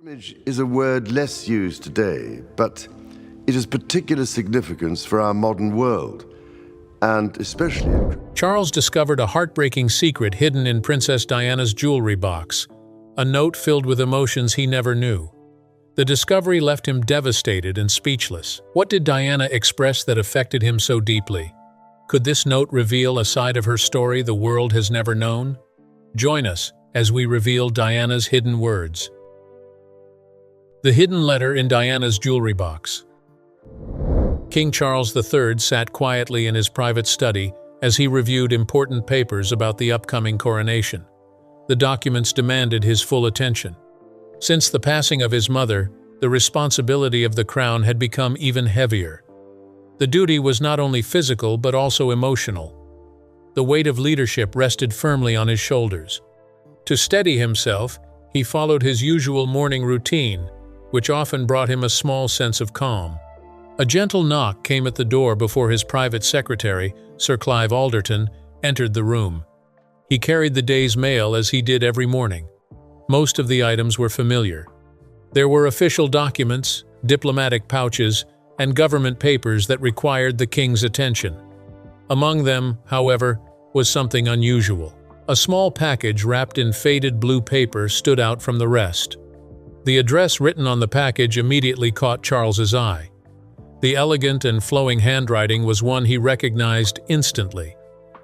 Image is a word less used today, but it has particular significance for our modern world, and especially... Charles discovered a heartbreaking secret hidden in Princess Diana's jewelry box, a note filled with emotions he never knew. The discovery left him devastated and speechless. What did Diana express that affected him so deeply? Could this note reveal a side of her story the world has never known? Join us as we reveal Diana's hidden words. The hidden letter in Diana's jewelry box. King Charles III sat quietly in his private study as he reviewed important papers about the upcoming coronation. The documents demanded his full attention. Since the passing of his mother, the responsibility of the crown had become even heavier. The duty was not only physical but also emotional. The weight of leadership rested firmly on his shoulders. To steady himself, he followed his usual morning routine, which often brought him a small sense of calm. A gentle knock came at the door before his private secretary, Sir Clive Alderton, entered the room. He carried the day's mail as he did every morning. Most of the items were familiar. There were official documents, diplomatic pouches, and government papers that required the king's attention. Among them, however, was something unusual. A small package wrapped in faded blue paper stood out from the rest. The address written on the package immediately caught Charles's eye. The elegant and flowing handwriting was one he recognized instantly.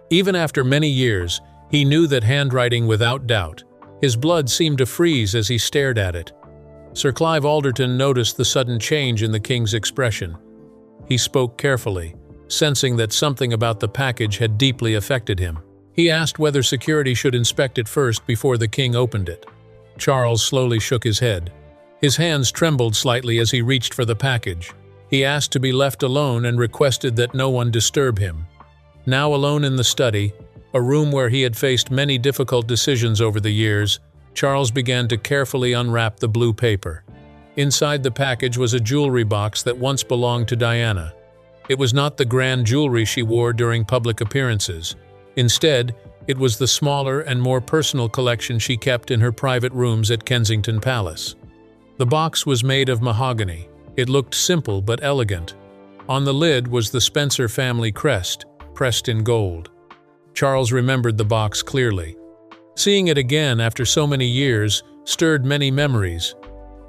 Even after many years, he knew that handwriting without doubt. His blood seemed to freeze as he stared at it. Sir Clive Alderton noticed the sudden change in the king's expression. He spoke carefully, sensing that something about the package had deeply affected him. He asked whether security should inspect it first before the king opened it. Charles slowly shook his head. His hands trembled slightly as he reached for the package. He asked to be left alone and requested that no one disturb him. Now alone in the study, a room where he had faced many difficult decisions over the years, Charles began to carefully unwrap the blue paper. Inside the package was a jewelry box that once belonged to Diana. It was not the grand jewelry she wore during public appearances. Instead, it was the smaller and more personal collection she kept in her private rooms at Kensington Palace. The box was made of mahogany. It looked simple but elegant. On the lid was the Spencer family crest, pressed in gold. Charles remembered the box clearly. Seeing it again after so many years stirred many memories.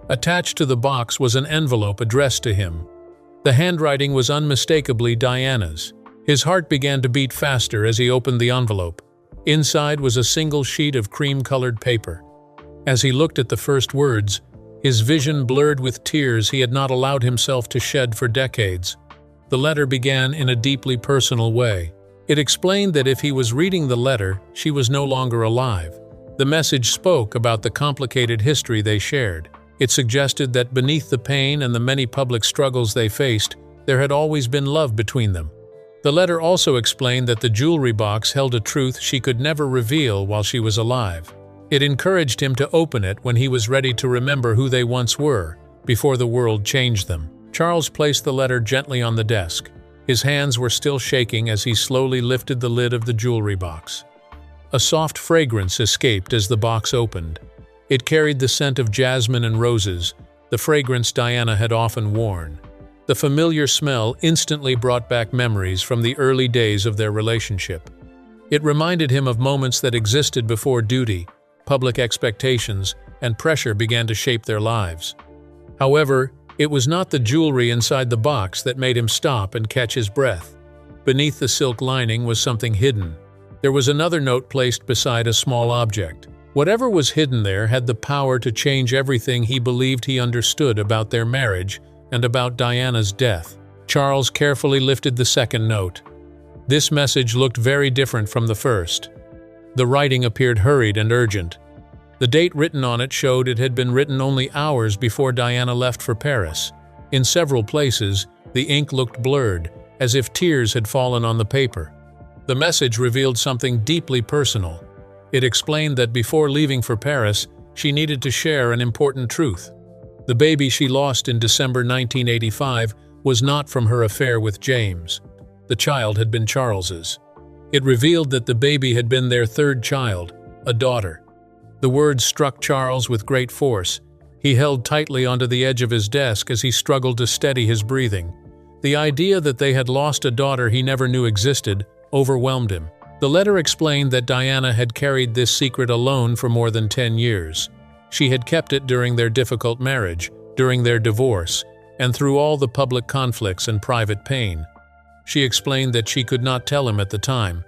Attached to the box was an envelope addressed to him. The handwriting was unmistakably Diana's. His heart began to beat faster as he opened the envelope. Inside was a single sheet of cream-colored paper. As he looked at the first words, his vision blurred with tears he had not allowed himself to shed for decades. The letter began in a deeply personal way. It explained that if he was reading the letter, she was no longer alive. The message spoke about the complicated history they shared. It suggested that beneath the pain and the many public struggles they faced, there had always been love between them. The letter also explained that the jewelry box held a truth she could never reveal while she was alive. It encouraged him to open it when he was ready to remember who they once were, before the world changed them. Charles placed the letter gently on the desk. His hands were still shaking as he slowly lifted the lid of the jewelry box. A soft fragrance escaped as the box opened. It carried the scent of jasmine and roses, the fragrance Diana had often worn. The familiar smell instantly brought back memories from the early days of their relationship. It reminded him of moments that existed before duty, public expectations, and pressure began to shape their lives. However, it was not the jewelry inside the box that made him stop and catch his breath. Beneath the silk lining was something hidden. There was another note placed beside a small object. Whatever was hidden there had the power to change everything he believed he understood about their marriage and about Diana's death. Charles carefully lifted the second note. This message looked very different from the first. The writing appeared hurried and urgent. The date written on it showed it had been written only hours before Diana left for Paris. In several places, the ink looked blurred, as if tears had fallen on the paper. The message revealed something deeply personal. It explained that before leaving for Paris, she needed to share an important truth. The baby she lost in December 1985 was not from her affair with James. The child had been Charles's. It revealed that the baby had been their third child, a daughter. The words struck Charles with great force. He held tightly onto the edge of his desk as he struggled to steady his breathing. The idea that they had lost a daughter he never knew existed overwhelmed him. The letter explained that Diana had carried this secret alone for more than 10 years. She had kept it during their difficult marriage, during their divorce, and through all the public conflicts and private pain. She explained that she could not tell him at the time.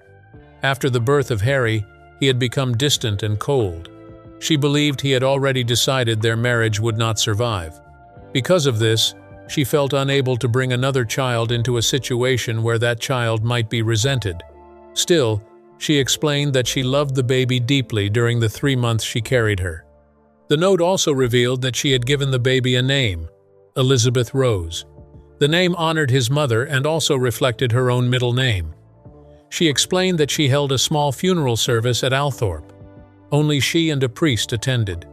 After the birth of Harry, he had become distant and cold. She believed he had already decided their marriage would not survive. Because of this, she felt unable to bring another child into a situation where that child might be resented. Still, she explained that she loved the baby deeply during the 3 months she carried her. The note also revealed that she had given the baby a name, Elizabeth Rose. The name honored his mother and also reflected her own middle name. She explained that she held a small funeral service at Althorpe. Only she and a priest attended.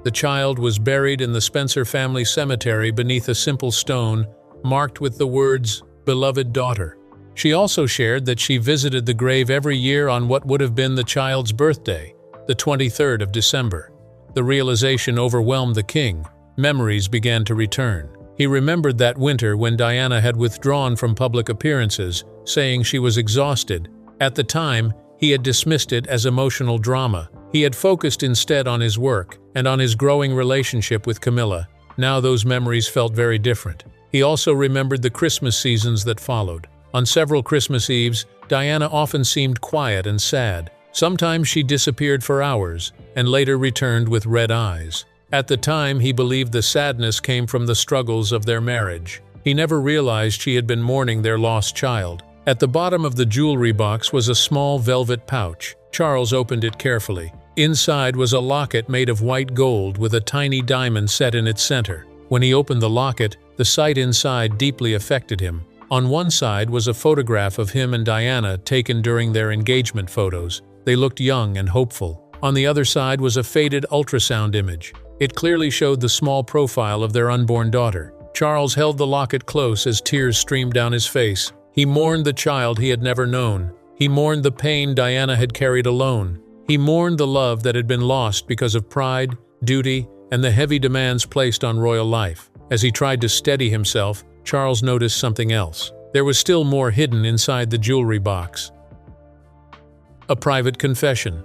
The child was buried in the Spencer family cemetery beneath a simple stone marked with the words, "Beloved Daughter." She also shared that she visited the grave every year on what would have been the child's birthday, the 23rd of December. The realization overwhelmed the king. Memories began to return. He remembered that winter when Diana had withdrawn from public appearances, saying she was exhausted. At the time, he had dismissed it as emotional drama. He had focused instead on his work and on his growing relationship with Camilla. Now those memories felt very different. He also remembered the Christmas seasons that followed. On several Christmas Eves, Diana often seemed quiet and sad. Sometimes she disappeared for hours and later returned with red eyes. At the time, he believed the sadness came from the struggles of their marriage. He never realized she had been mourning their lost child. At the bottom of the jewelry box was a small velvet pouch. Charles opened it carefully. Inside was a locket made of white gold with a tiny diamond set in its center. When he opened the locket, the sight inside deeply affected him. On one side was a photograph of him and Diana taken during their engagement photos. They looked young and hopeful. On the other side was a faded ultrasound image. It clearly showed the small profile of their unborn daughter. Charles held the locket close as tears streamed down his face. He mourned the child he had never known. He mourned the pain Diana had carried alone. He mourned the love that had been lost because of pride, duty, and the heavy demands placed on royal life. As he tried to steady himself, Charles noticed something else. There was still more hidden inside the jewelry box. A private confession.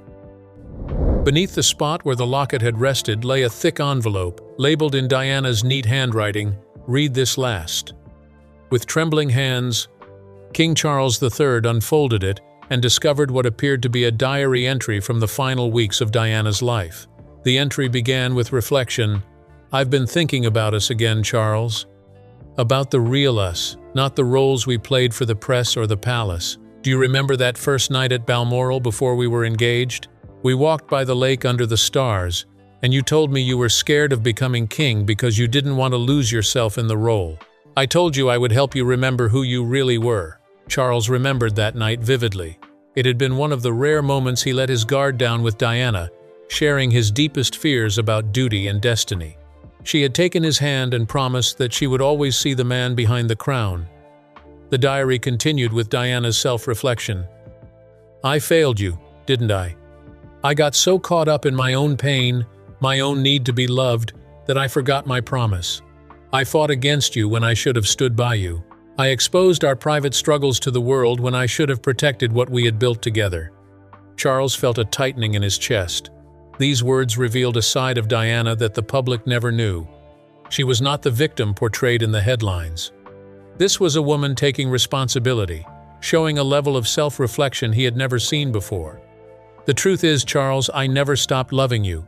Beneath the spot where the locket had rested lay a thick envelope, labeled in Diana's neat handwriting, "Read this last." With trembling hands, King Charles III unfolded it and discovered what appeared to be a diary entry from the final weeks of Diana's life. The entry began with reflection, "I've been thinking about us again, Charles. About the real us, not the roles we played for the press or the palace. Do you remember that first night at Balmoral before we were engaged? We walked by the lake under the stars, and you told me you were scared of becoming king because you didn't want to lose yourself in the role. I told you I would help you remember who you really were." Charles remembered that night vividly. It had been one of the rare moments he let his guard down with Diana, sharing his deepest fears about duty and destiny. She had taken his hand and promised that she would always see the man behind the crown. The diary continued with Diana's self-reflection. "I failed you, didn't I? I got so caught up in my own pain, my own need to be loved, that I forgot my promise. I fought against you when I should have stood by you. I exposed our private struggles to the world when I should have protected what we had built together." Charles felt a tightening in his chest. These words revealed a side of Diana that the public never knew. She was not the victim portrayed in the headlines. This was a woman taking responsibility, showing a level of self-reflection he had never seen before. "The truth is, Charles, I never stopped loving you.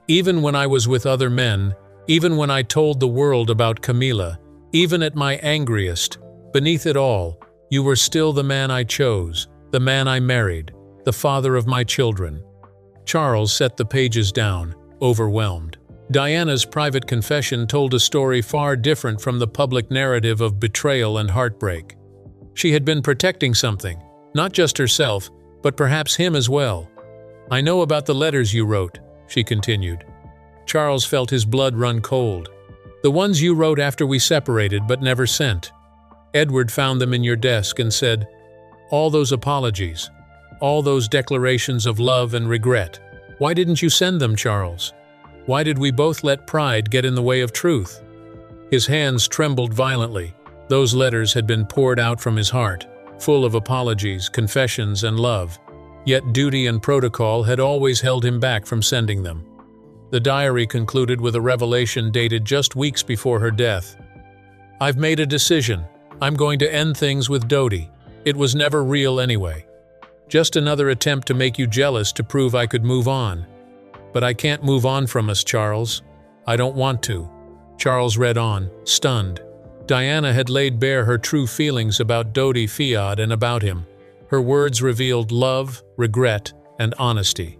Even when I was with other men, even when I told the world about Camilla, even at my angriest, beneath it all, you were still the man I chose, the man I married, the father of my children." Charles set the pages down, overwhelmed. Diana's private confession told a story far different from the public narrative of betrayal and heartbreak. She had been protecting something, not just herself, but perhaps him as well. "I know about the letters you wrote," she continued. Charles felt his blood run cold. "The ones you wrote after we separated but never sent. Edward found them in your desk and said, 'All those apologies, all those declarations of love and regret. Why didn't you send them, Charles?' Why did we both let pride get in the way of truth? His hands trembled violently. Those letters had been poured out from his heart, full of apologies, confessions, and love. Yet duty and protocol had always held him back from sending them. The diary concluded with a revelation dated just weeks before her death. "I've made a decision. I'm going to end things with Dodie. It was never real anyway. Just another attempt to make you jealous to prove I could move on. But I can't move on from us, Charles. I don't want to." Charles read on, stunned. Diana had laid bare her true feelings about Dodie Fiad and about him. Her words revealed love, regret, and honesty.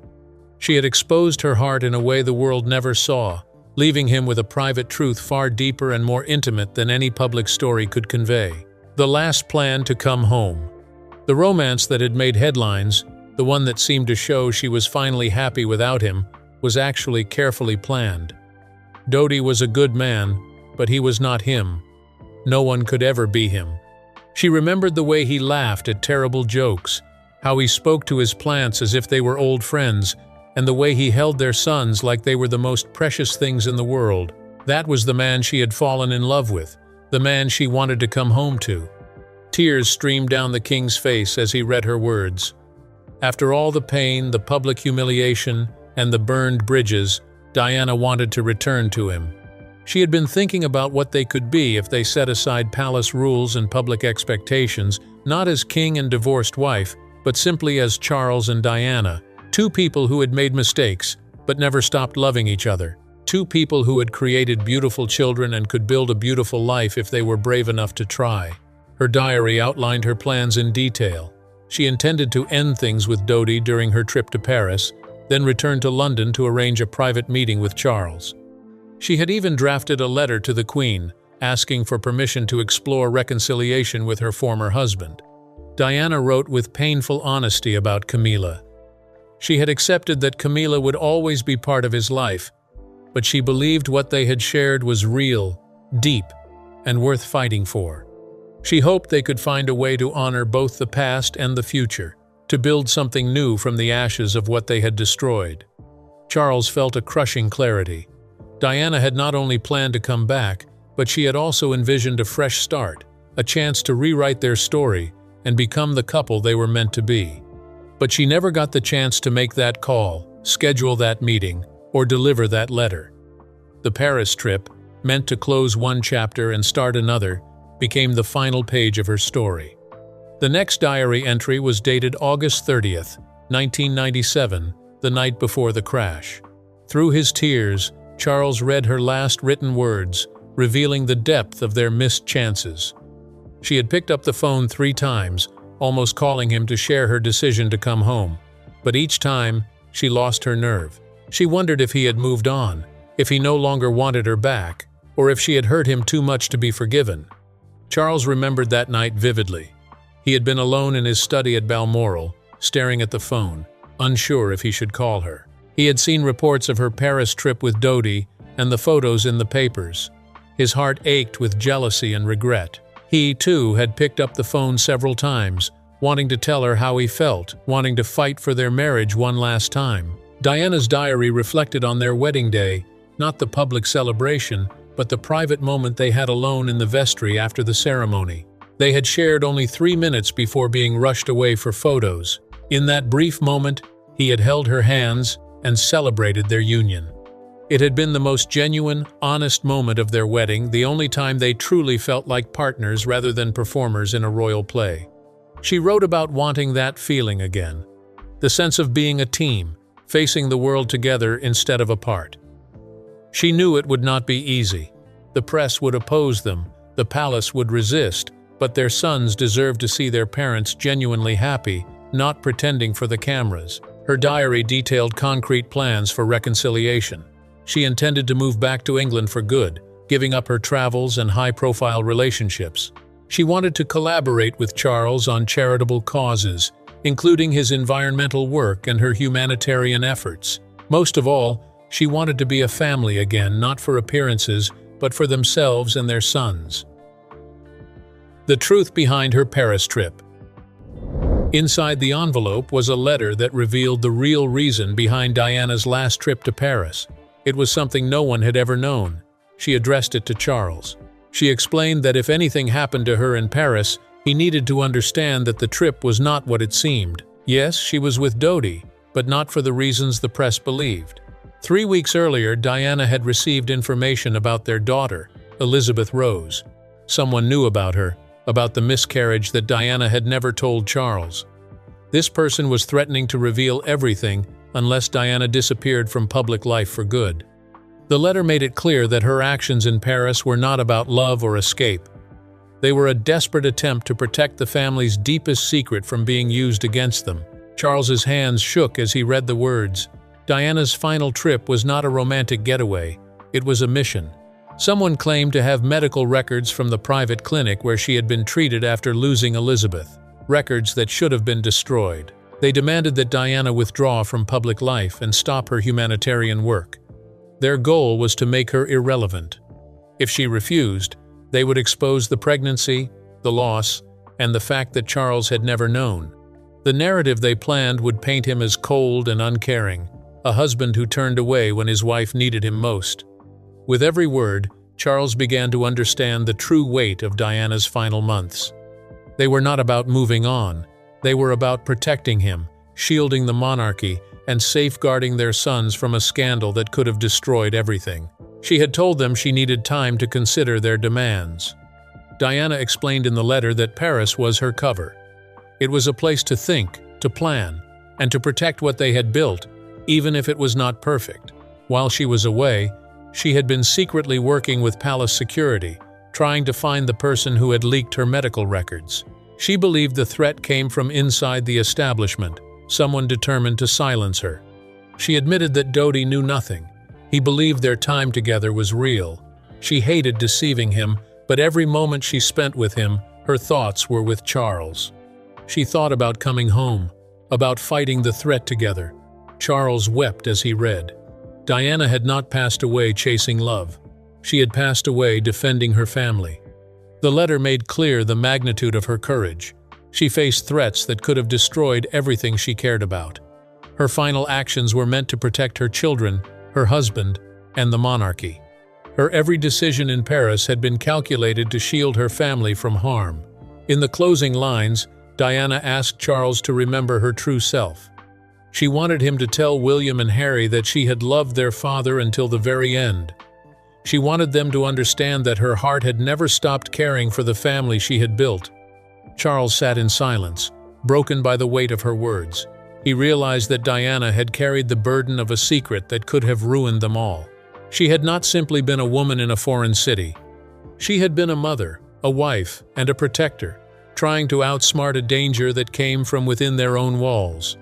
She had exposed her heart in a way the world never saw, leaving him with a private truth far deeper and more intimate than any public story could convey. The last plan to come home. The romance that had made headlines, the one that seemed to show she was finally happy without him, was actually carefully planned. Dodie was a good man, but he was not him. No one could ever be him. She remembered the way he laughed at terrible jokes, how he spoke to his plants as if they were old friends, and the way he held their sons like they were the most precious things in the world. That was the man she had fallen in love with, the man she wanted to come home to. Tears streamed down the king's face as he read her words. After all the pain, the public humiliation, and the burned bridges, Diana wanted to return to him. She had been thinking about what they could be if they set aside palace rules and public expectations, not as king and divorced wife, but simply as Charles and Diana, two people who had made mistakes, but never stopped loving each other. Two people who had created beautiful children and could build a beautiful life if they were brave enough to try. Her diary outlined her plans in detail. She intended to end things with Dodie during her trip to Paris, then return to London to arrange a private meeting with Charles. She had even drafted a letter to the Queen, asking for permission to explore reconciliation with her former husband. Diana wrote with painful honesty about Camilla. She had accepted that Camilla would always be part of his life, but she believed what they had shared was real, deep, and worth fighting for. She hoped they could find a way to honor both the past and the future, to build something new from the ashes of what they had destroyed. Charles felt a crushing clarity. Diana had not only planned to come back, but she had also envisioned a fresh start, a chance to rewrite their story and become the couple they were meant to be. But she never got the chance to make that call, schedule that meeting, or deliver that letter. The Paris trip, meant to close one chapter and start another, became the final page of her story. The next diary entry was dated August 30th, 1997, the night before the crash. Through his tears, Charles read her last written words, revealing the depth of their missed chances. She had picked up the phone 3 times, almost calling him to share her decision to come home. But each time, she lost her nerve. She wondered if he had moved on, if he no longer wanted her back, or if she had hurt him too much to be forgiven. Charles remembered that night vividly. He had been alone in his study at Balmoral, staring at the phone, unsure if he should call her. He had seen reports of her Paris trip with Dodie and the photos in the papers. His heart ached with jealousy and regret. He, too, had picked up the phone several times, wanting to tell her how he felt, wanting to fight for their marriage one last time. Diana's diary reflected on their wedding day, not the public celebration, but the private moment they had alone in the vestry after the ceremony. They had shared only 3 minutes before being rushed away for photos. In that brief moment, he had held her hands and celebrated their union. It had been the most genuine, honest moment of their wedding, the only time they truly felt like partners rather than performers in a royal play. She wrote about wanting that feeling again, the sense of being a team, facing the world together instead of apart. She knew it would not be easy. The press would oppose them, the palace would resist, but their sons deserved to see their parents genuinely happy, not pretending for the cameras. Her diary detailed concrete plans for reconciliation. She intended to move back to England for good, giving up her travels and high-profile relationships. She wanted to collaborate with Charles on charitable causes, including his environmental work and her humanitarian efforts. Most of all, she wanted to be a family again, not for appearances, but for themselves and their sons. The truth behind her Paris trip. Inside the envelope was a letter that revealed the real reason behind Diana's last trip to Paris. It was something no one had ever known. She addressed it to Charles. She explained that if anything happened to her in Paris, he needed to understand that the trip was not what it seemed. Yes, she was with Dodi, but not for the reasons the press believed. 3 weeks earlier, Diana had received information about their daughter, Elizabeth Rose. Someone knew about her, about the miscarriage that Diana had never told Charles. This person was threatening to reveal everything unless Diana disappeared from public life for good. The letter made it clear that her actions in Paris were not about love or escape. They were a desperate attempt to protect the family's deepest secret from being used against them. Charles's hands shook as he read the words. Diana's final trip was not a romantic getaway. It was a mission. Someone claimed to have medical records from the private clinic where she had been treated after losing Elizabeth. Records that should have been destroyed. They demanded that Diana withdraw from public life and stop her humanitarian work. Their goal was to make her irrelevant. If she refused, they would expose the pregnancy, the loss, and the fact that Charles had never known. The narrative they planned would paint him as cold and uncaring, a husband who turned away when his wife needed him most. With every word, Charles began to understand the true weight of Diana's final months. They were not about moving on. They were about protecting him, shielding the monarchy, and safeguarding their sons from a scandal that could have destroyed everything. She had told them she needed time to consider their demands. Diana explained in the letter that Paris was her cover. It was a place to think, to plan, and to protect what they had built, even if it was not perfect. While she was away, she had been secretly working with palace security, trying to find the person who had leaked her medical records. She believed the threat came from inside the establishment, someone determined to silence her. She admitted that Dodi knew nothing. He believed their time together was real. She hated deceiving him, but every moment she spent with him, her thoughts were with Charles. She thought about coming home, about fighting the threat together. Charles wept as he read. Diana had not passed away chasing love. She had passed away defending her family. The letter made clear the magnitude of her courage. She faced threats that could have destroyed everything she cared about. Her final actions were meant to protect her children, her husband, and the monarchy. Her every decision in Paris had been calculated to shield her family from harm. In the closing lines, Diana asked Charles to remember her true self. She wanted him to tell William and Harry that she had loved their father until the very end. She wanted them to understand that her heart had never stopped caring for the family she had built. Charles sat in silence, broken by the weight of her words. He realized that Diana had carried the burden of a secret that could have ruined them all. She had not simply been a woman in a foreign city. She had been a mother, a wife, and a protector, trying to outsmart a danger that came from within their own walls.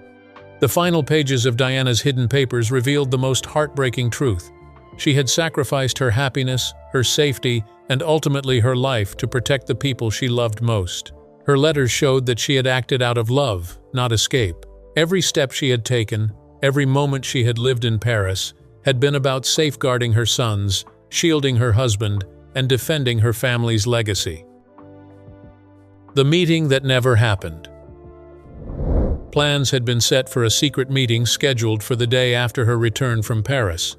The final pages of Diana's hidden papers revealed the most heartbreaking truth. She had sacrificed her happiness, her safety, and ultimately her life to protect the people she loved most. Her letters showed that she had acted out of love, not escape. Every step she had taken, every moment she had lived in Paris, had been about safeguarding her sons, shielding her husband, and defending her family's legacy. The meeting that never happened. Plans had been set for a secret meeting scheduled for the day after her return from Paris.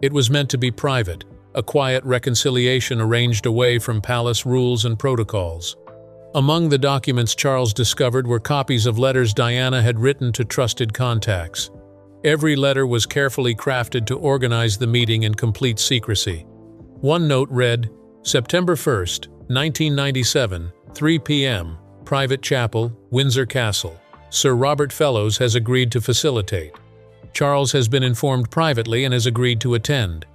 It was meant to be private, a quiet reconciliation arranged away from palace rules and protocols. Among the documents Charles discovered were copies of letters Diana had written to trusted contacts. Every letter was carefully crafted to organize the meeting in complete secrecy. One note read, September 1st, 1997, 3 p.m., Private Chapel, Windsor Castle. Sir Robert Fellows has agreed to facilitate. Charles has been informed privately and has agreed to attend.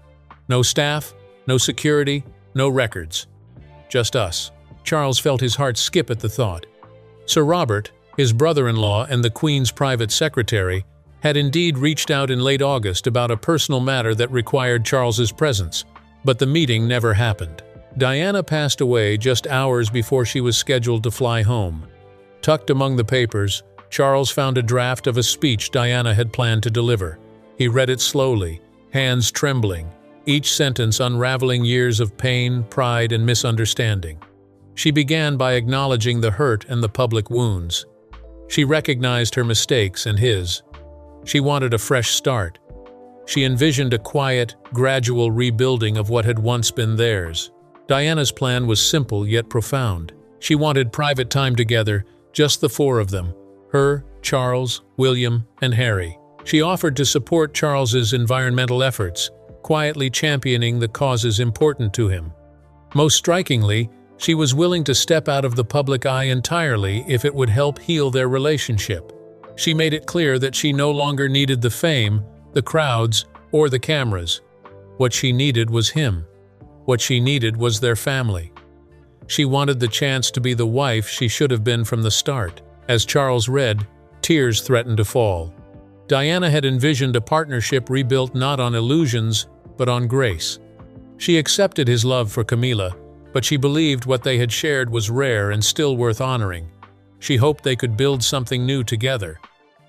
No staff, no security, no records. Just us. Charles felt his heart skip at the thought. Sir Robert, his brother-in-law and the Queen's private secretary, had indeed reached out in late August about a personal matter that required Charles's presence, but the meeting never happened. Diana passed away just hours before she was scheduled to fly home. Tucked among the papers, Charles found a draft of a speech Diana had planned to deliver. He read it slowly, hands trembling, each sentence unraveling years of pain, pride, and misunderstanding. She began by acknowledging the hurt and the public wounds. She recognized her mistakes and his. She wanted a fresh start. She envisioned a quiet, gradual rebuilding of what had once been theirs. Diana's plan was simple yet profound. She wanted private time together, just the four of them: her, Charles, William, and Harry. She offered to support Charles's environmental efforts, quietly championing the causes important to him. Most strikingly, she was willing to step out of the public eye entirely if it would help heal their relationship. She made it clear that she no longer needed the fame, the crowds, or the cameras. What she needed was him. What she needed was their family. She wanted the chance to be the wife she should have been from the start. As Charles read, tears threatened to fall. Diana had envisioned a partnership rebuilt not on illusions, but on grace. She accepted his love for Camilla, but she believed what they had shared was rare and still worth honoring. She hoped they could build something new together.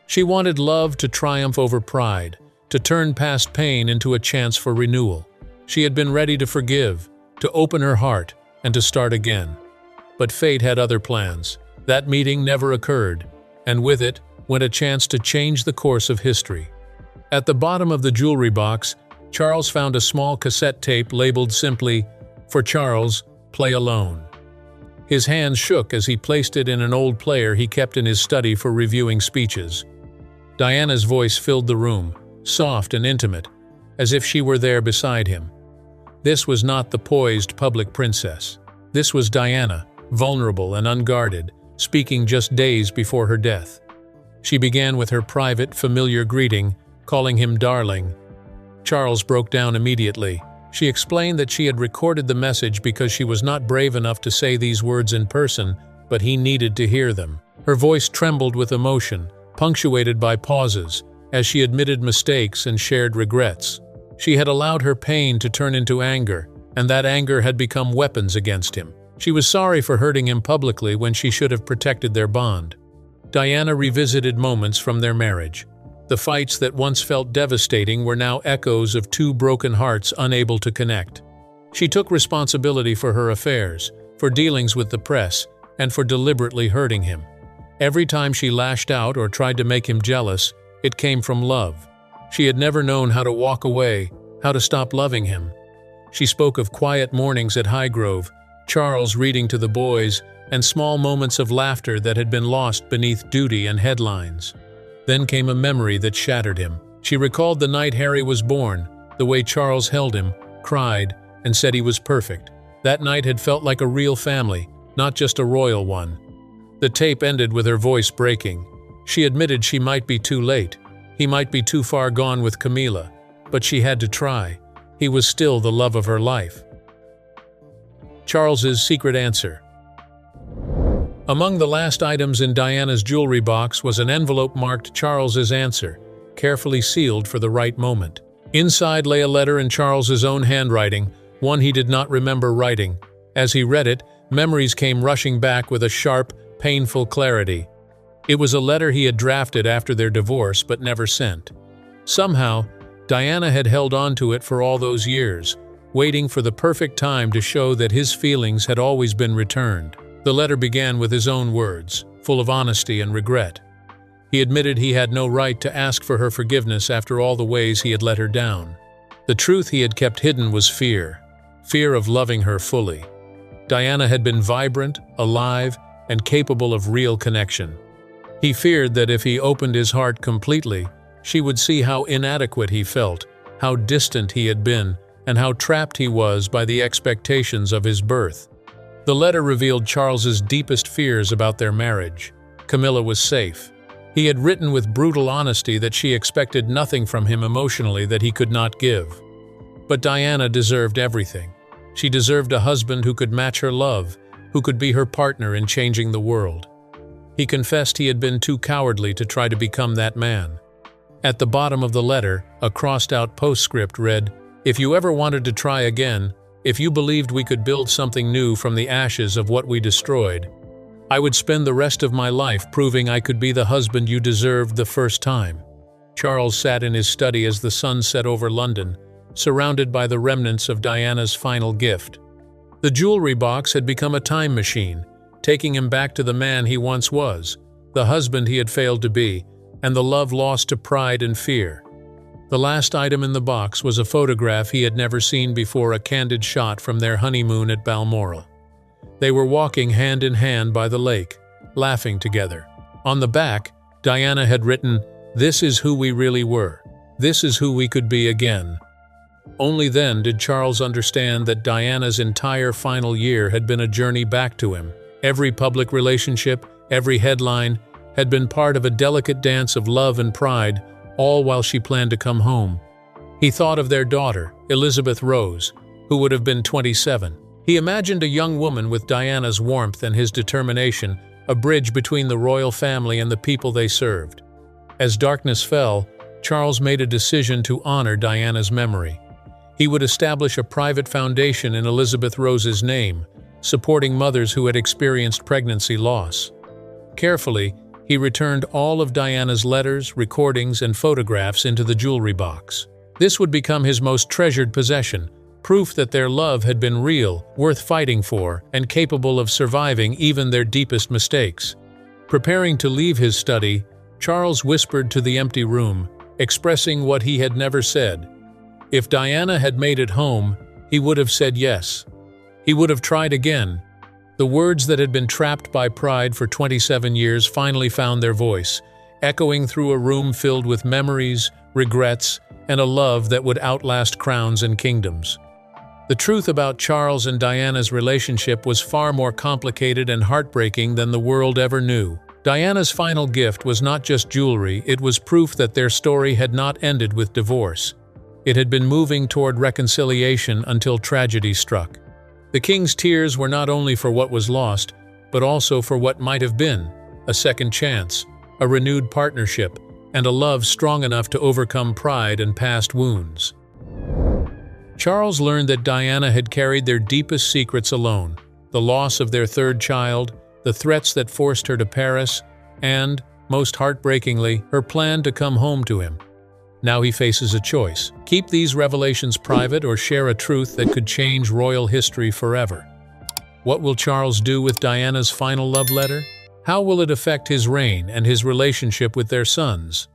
She wanted love to triumph over pride, to turn past pain into a chance for renewal. She had been ready to forgive, to open her heart, and to start again. But fate had other plans. That meeting never occurred, and with it went a chance to change the course of history. At the bottom of the jewelry box, Charles found a small cassette tape labeled simply, "For Charles, play alone." His hands shook as he placed it in an old player he kept in his study for reviewing speeches. Diana's voice filled the room, soft and intimate, as if she were there beside him. This was not the poised public princess. This was Diana, vulnerable and unguarded, speaking just days before her death. She began with her private, familiar greeting, calling him darling. Charles broke down immediately. She explained that she had recorded the message because she was not brave enough to say these words in person, but he needed to hear them. Her voice trembled with emotion, punctuated by pauses, as she admitted mistakes and shared regrets. She had allowed her pain to turn into anger, and that anger had become weapons against him. She was sorry for hurting him publicly when she should have protected their bond. Diana revisited moments from their marriage. The fights that once felt devastating were now echoes of two broken hearts unable to connect. She took responsibility for her affairs, for dealings with the press, and for deliberately hurting him. Every time she lashed out or tried to make him jealous, it came from love. She had never known how to walk away, how to stop loving him. She spoke of quiet mornings at Highgrove, Charles reading to the boys, and small moments of laughter that had been lost beneath duty and headlines. Then came a memory that shattered him. She recalled the night Harry was born, the way Charles held him, cried, and said he was perfect. That night had felt like a real family, not just a royal one. The tape ended with her voice breaking. She admitted she might be too late. He might be too far gone with Camilla, but she had to try. He was still the love of her life. Charles's secret answer. Among the last items in Diana's jewelry box was an envelope marked Charles's answer, carefully sealed for the right moment. Inside lay a letter in Charles's own handwriting, one he did not remember writing. As he read it, memories came rushing back with a sharp, painful clarity. It was a letter he had drafted after their divorce but never sent. Somehow, Diana had held on to it for all those years, waiting for the perfect time to show that his feelings had always been returned. The letter began with his own words, full of honesty and regret. He admitted he had no right to ask for her forgiveness after all the ways he had let her down. The truth he had kept hidden was fear of loving her fully. Diana had been vibrant, alive, and capable of real connection. He feared that if he opened his heart completely, she would see how inadequate he felt, how distant he had been, and how trapped he was by the expectations of his birth. The letter revealed Charles's deepest fears about their marriage. Camilla was safe. He had written with brutal honesty that she expected nothing from him emotionally that he could not give. But Diana deserved everything. She deserved a husband who could match her love, who could be her partner in changing the world. He confessed he had been too cowardly to try to become that man. At the bottom of the letter, a crossed-out postscript read, "If you ever wanted to try again, if you believed we could build something new from the ashes of what we destroyed, I would spend the rest of my life proving I could be the husband you deserved the first time." Charles sat in his study as the sun set over London, surrounded by the remnants of Diana's final gift. The jewelry box had become a time machine, taking him back to the man he once was, the husband he had failed to be, and the love lost to pride and fear. The last item in the box was a photograph he had never seen before, a candid shot from their honeymoon at Balmoral. They were walking hand in hand by the lake, laughing together. On the back, Diana had written, "This is who we really were. This is who we could be again." Only then did Charles understand that Diana's entire final year had been a journey back to him. Every public relationship, every headline, had been part of a delicate dance of love and pride, all while she planned to come home. He thought of their daughter, Elizabeth Rose, who would have been 27. He imagined a young woman with Diana's warmth and his determination, a bridge between the royal family and the people they served. As darkness fell, Charles made a decision to honor Diana's memory. He would establish a private foundation in Elizabeth Rose's name, supporting mothers who had experienced pregnancy loss. Carefully, he returned all of Diana's letters, recordings, and photographs into the jewelry box. This would become his most treasured possession, proof that their love had been real, worth fighting for, and capable of surviving even their deepest mistakes. Preparing to leave his study, Charles whispered to the empty room, expressing what he had never said. If Diana had made it home, he would have said yes. He would have tried again. The words that had been trapped by pride for 27 years finally found their voice, echoing through a room filled with memories, regrets, and a love that would outlast crowns and kingdoms. The truth about Charles and Diana's relationship was far more complicated and heartbreaking than the world ever knew. Diana's final gift was not just jewelry, it was proof that their story had not ended with divorce. It had been moving toward reconciliation until tragedy struck. The king's tears were not only for what was lost, but also for what might have been, a second chance, a renewed partnership, and a love strong enough to overcome pride and past wounds. Charles learned that Diana had carried their deepest secrets alone, the loss of their third child, the threats that forced her to Paris, and, most heartbreakingly, her plan to come home to him. Now he faces a choice: keep these revelations private or share a truth that could change royal history forever. What will Charles do with Diana's final love letter? How will it affect his reign and his relationship with their sons?